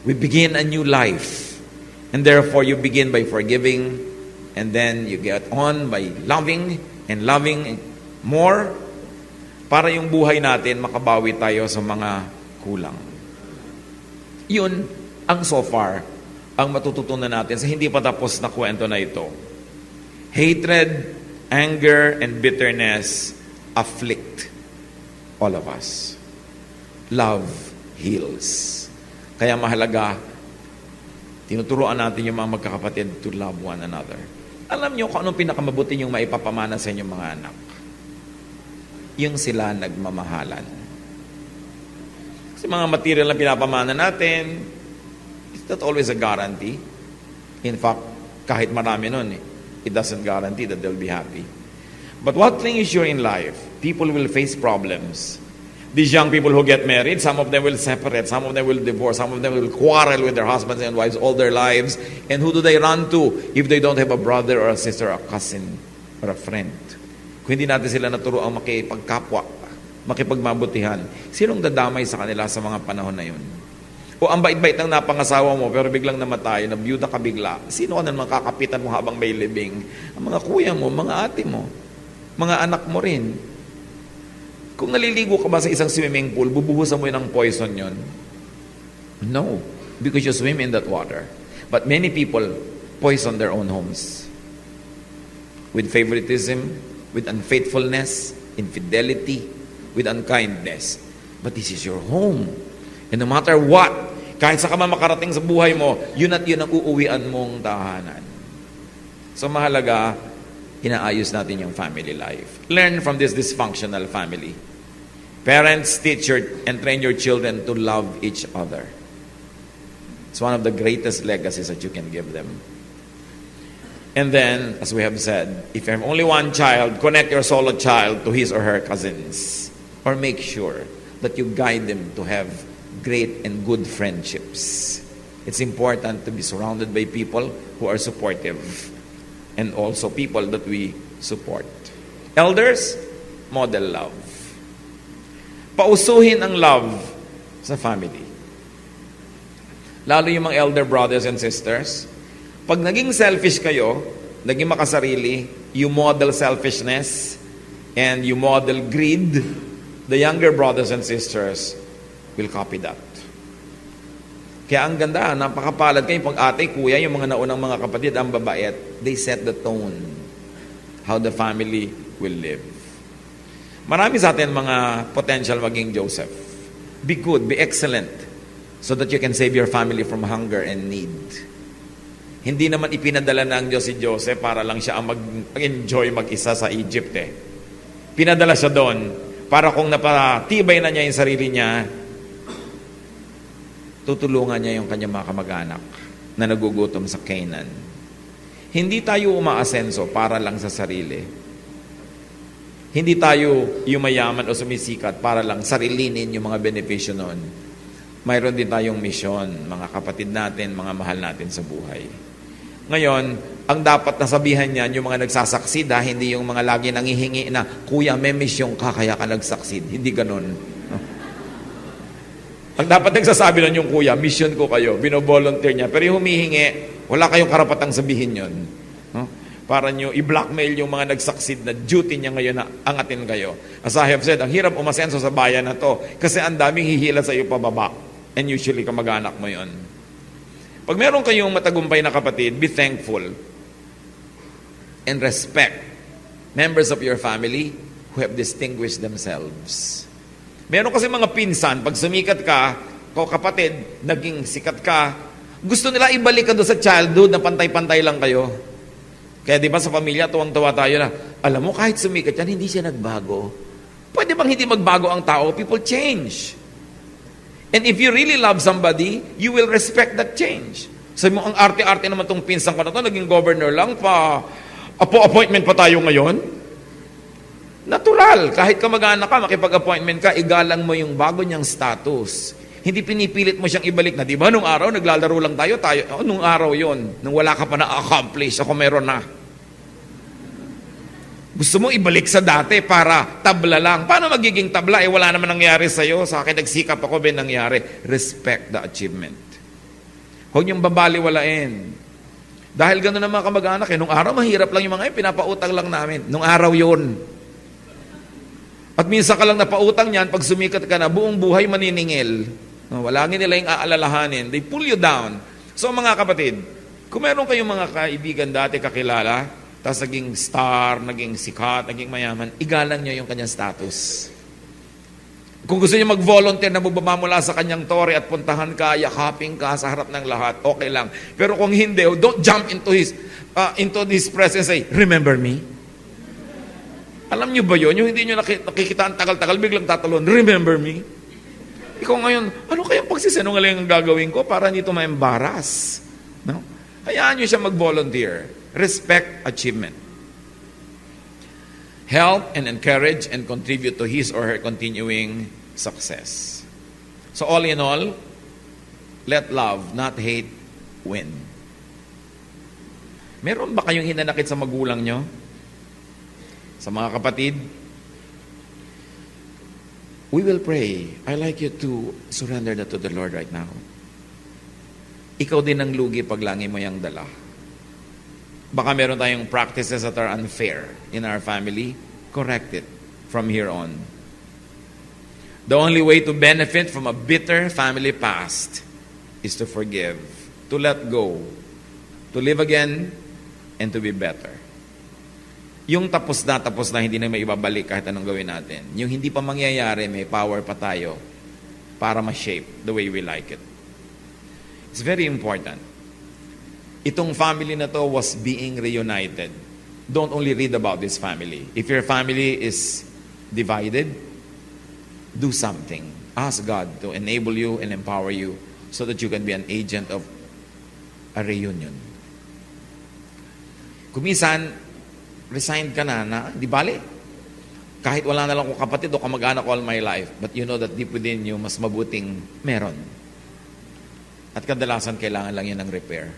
We begin a new life. And therefore you begin by forgiving, and then you get on by loving and loving more, para yung buhay natin makabawi tayo sa mga kulang. Yun ang so far ang matututunan natin sa hindi pa tapos na kwento na ito. Hatred, anger, and bitterness afflict all of us. Love heals. Kaya mahalaga, tinuturuan natin yung mga magkakapatid to love one another. Alam niyo kung anong pinakamabuti yung maipapamana sa inyong mga anak? Yung sila nagmamahalan. Kasi mga material na pinapamana natin, it's not always a guarantee. In fact, kahit marami nun, it doesn't guarantee that they'll be happy. But what thing is sure in life, people will face problems. These young people who get married, some of them will separate, some of them will divorce, some of them will quarrel with their husbands and wives all their lives. And who do they run to if they don't have a brother or a sister or a cousin or a friend? Kung hindi natin sila naturoang makipagkapwa, makipagmabutihan, sinong dadamay sa kanila sa mga panahon na yun? O ang bait-bait ng napangasawa mo pero biglang namatay, nabiyuda ka bigla, sino ka naman kakapitan mo habang may libing? Ang mga kuya mo, mga ate mo, mga anak mo rin. Kung naliligo ka ba sa isang swimming pool, bubuhusan mo yun ng poison yun? No, because you swim in that water. But many people poison their own homes with favoritism, with unfaithfulness, infidelity, with unkindness. But this is your home. And no matter what, kahit sa ka man makarating sa buhay mo, yun at yun ang uuwian mong tahanan. So mahalaga, inaayos natin yung family life. Learn from this dysfunctional family. Parents, teach and train your children to love each other. It's one of the greatest legacies that you can give them. And then, as we have said, if you have only one child, connect your solo child to his or her cousins. Or make sure that you guide them to have great and good friendships. It's important to be surrounded by people who are supportive and also people that we support. Elders, model love. Pausuhin ang love sa family. Lalo yung mga elder brothers and sisters, pag naging selfish kayo, naging makasarili, you model selfishness and you model greed, the younger brothers and sisters will copy that. Kaya ang ganda, napakapalad kayo pag ate, kuya, yung mga naunang mga kapatid, ang babait, they set the tone how the family will live. Marami sa atin mga potential maging Joseph. Be good, be excellent, so that you can save your family from hunger and need. Hindi naman ipinadala ng Diyos si Joseph para lang siya ang mag-enjoy mag-isa sa Egypt eh. Pinadala siya doon para kung napatibay na niya yung sarili niya, tutulungan niya yung kanyang mga kamag-anak na nagugutom sa Canaan. Hindi tayo umaasenso para lang sa sarili. Hindi tayo yumayaman o sumisikat para lang sarilinin yung mga benepisyo noon. Mayroon din tayong misyon, mga kapatid natin, mga mahal natin sa buhay. Ngayon, ang dapat nasabihan niyan, yung mga nagsasucceed, hindi yung mga lagi nangihingi na, Kuya, may misyon ka, kaya ka nagsucceed. Hindi ganun. Ang dapat nagsasabi nun yung kuya, mission ko kayo, binovolunteer niya. Pero yung humihingi, wala kayong karapatang sabihin yun. Para nyo i-blackmail yung mga nagsucceed na duty niya ngayon na angatin kayo. As I have said, ang hirap umasenso sa bayan na to kasi ang daming hihila sa iyo pababa. And usually kamag-anak mo yon. Pag meron kayong matagumpay na kapatid, be thankful and respect members of your family who have distinguished themselves. Meron kasi mga pinsan, pag sumikat ka, kapatid, naging sikat ka, gusto nila ibalik ka doon sa childhood na pantay-pantay lang kayo. Kaya di ba sa pamilya, tuwang-tuwa tayo na, alam mo, kahit sumikat yan, hindi siya nagbago. Pwede bang hindi magbago ang tao? People change. And if you really love somebody, you will respect that change. Sabi mo, ang arte-arte naman tong pinsan ko na to, naging governor lang, appointment pa tayo ngayon. Natural. Kahit kamag-anak ka, makipag-appointment ka, igalang mo yung bago niyang status. Hindi pinipilit mo siyang ibalik na, di ba? Nung araw, naglalaro lang tayo. Nung araw yon, nung wala ka pa na-accomplish, ako meron na. Gusto mo ibalik sa dati para tabla lang. Paano magiging tabla? Wala naman nangyari sa'yo. Sa akin, nagsikap ako, nangyari. Respect the achievement. Huwag niyong babaliwalain. Dahil gano'n ang mga kamag-anak, nung araw, mahirap lang yung mga pinapautang lang namin. Nung araw yon. At minsan ka lang napautang yan, pag sumikat ka na, buong buhay maniningil. Wala nila yung aalalahanin. They pull you down. So mga kapatid, kung meron kayong mga kaibigan dati kakilala, tapos naging star, naging sikat, naging mayaman, igalang nyo yung kanyang status. Kung gusto niyo mag-volunteer na bubaba mula sa kanyang tore at puntahan ka, yakapin ka sa harap ng lahat, okay lang. Pero kung hindi, don't jump into his presence and say, remember me? Alam niyo ba yun? Yung hindi niyo nakikita ang tagal-tagal, biglang tatalon, remember me? Ikaw ngayon, ano kayang pagsisinungaling ang gagawin ko para hindi ito ma-embarrass? No? Hayaan niyo siya mag-volunteer. Respect achievement. Help and encourage and contribute to his or her continuing success. So all in all, let love, not hate, win. Meron ba kayong hinanakit sa magulang nyo? Sa mga kapatid? We will pray. I like you to surrender that to the Lord right now. Ikaw din ang lugi pag langi mo yung dala. Baka meron tayong practices that are unfair in our family. Correct it from here on. The only way to benefit from a bitter family past is to forgive, to let go, to live again, and to be better. Yung tapos na hindi na may ibabalik kahit anong gawin natin. Yung hindi pa mangyayari, may power pa tayo para ma-shape the way we like it. It's very important. Itong family na to was being reunited. Don't only read about this family. If your family is divided, do something. Ask God to enable you and empower you so that you can be an agent of a reunion. Kumisan, resigned ka na, di bali. Kahit wala na lang kong kapatid o kamag-anak all my life, but you know that deep within you, mas mabuting meron. At kadalasan, kailangan lang yan ng repair.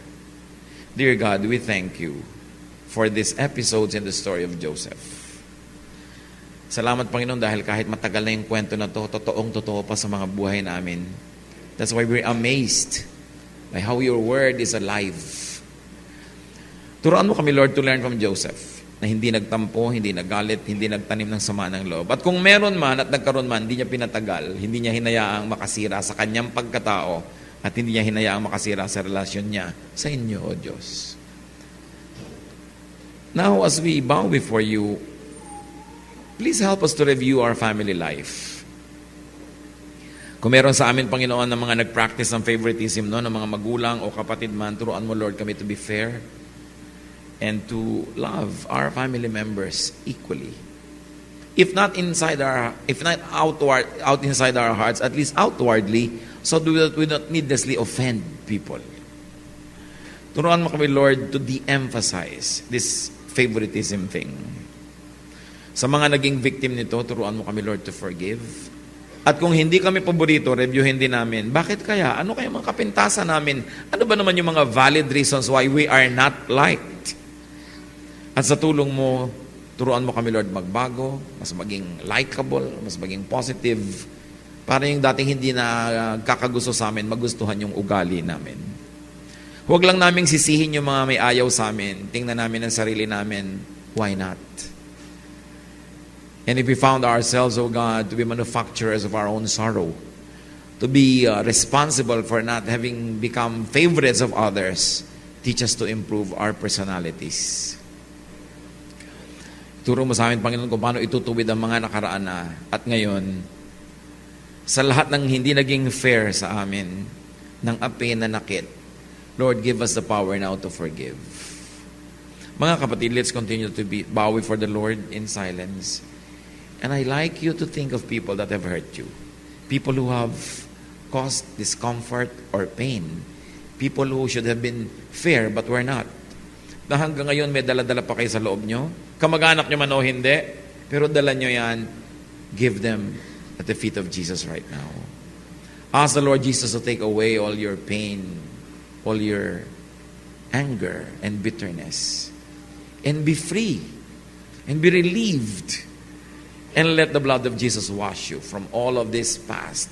Dear God, we thank you for these episodes in the story of Joseph. Salamat, Panginoon, dahil kahit matagal na yung kwento na to, totoong-totoo pa sa mga buhay namin. That's why we're amazed by how your word is alive. Turuan mo kami, Lord, to learn from Joseph, na hindi nagtampo, hindi nagalit, hindi nagtanim ng sama ng loob. At kung meron man at nagkaroon man, hindi niya pinatagal, hindi niya hinayaang makasira sa kanyang pagkatao, at hindi niya hinayaang makasira sa relasyon niya sa inyo, O Diyos. Now, as we bow before you, please help us to review our family life. Kung meron sa amin, Panginoon, na mga nag-practice ng favoritism, no, ng mga magulang o kapatid man, turuan mo, Lord, kami to be fair and to love our family members equally. if not out inside our hearts, at least outwardly, so that we don't needlessly offend people. Turuan mo kami, Lord, to de-emphasize this favoritism thing. Sa mga naging victim nito, turuan mo kami, Lord, to forgive. At kung hindi kami paborito, reviewin din namin. Bakit kaya? Ano kaya mga kapintasan namin? Ano ba naman yung mga valid reasons why we are not liked? At sa tulong mo, turuan mo kami, Lord, magbago, mas maging likable, mas maging positive, para yung dating hindi na kakagusto sa amin, magustuhan yung ugali namin. Huwag lang naming sisihin yung mga may ayaw sa amin. Tingnan namin ang sarili namin. Why not? And if we found ourselves, oh God, to be manufacturers of our own sorrow, to be responsible for not having become favorites of others, teach us to improve our personalities. Turo mo sa amin, Panginoon, kung paano itutuwid ang mga nakaraan na. At ngayon, sa lahat ng hindi naging fair sa amin, ng api na nakit, Lord, give us the power now to forgive. Mga kapatid, let's continue to bow before the Lord in silence. And I like you to think of people that have hurt you. People who have caused discomfort or pain. People who should have been fair but were not. Na hanggang ngayon may dala-dala pa kayo sa loob nyo. Kamag-anak nyo man o hindi, pero dala nyo yan, give them at the feet of Jesus right now. Ask the Lord Jesus to take away all your pain, all your anger and bitterness, and be free, and be relieved, and let the blood of Jesus wash you from all of this past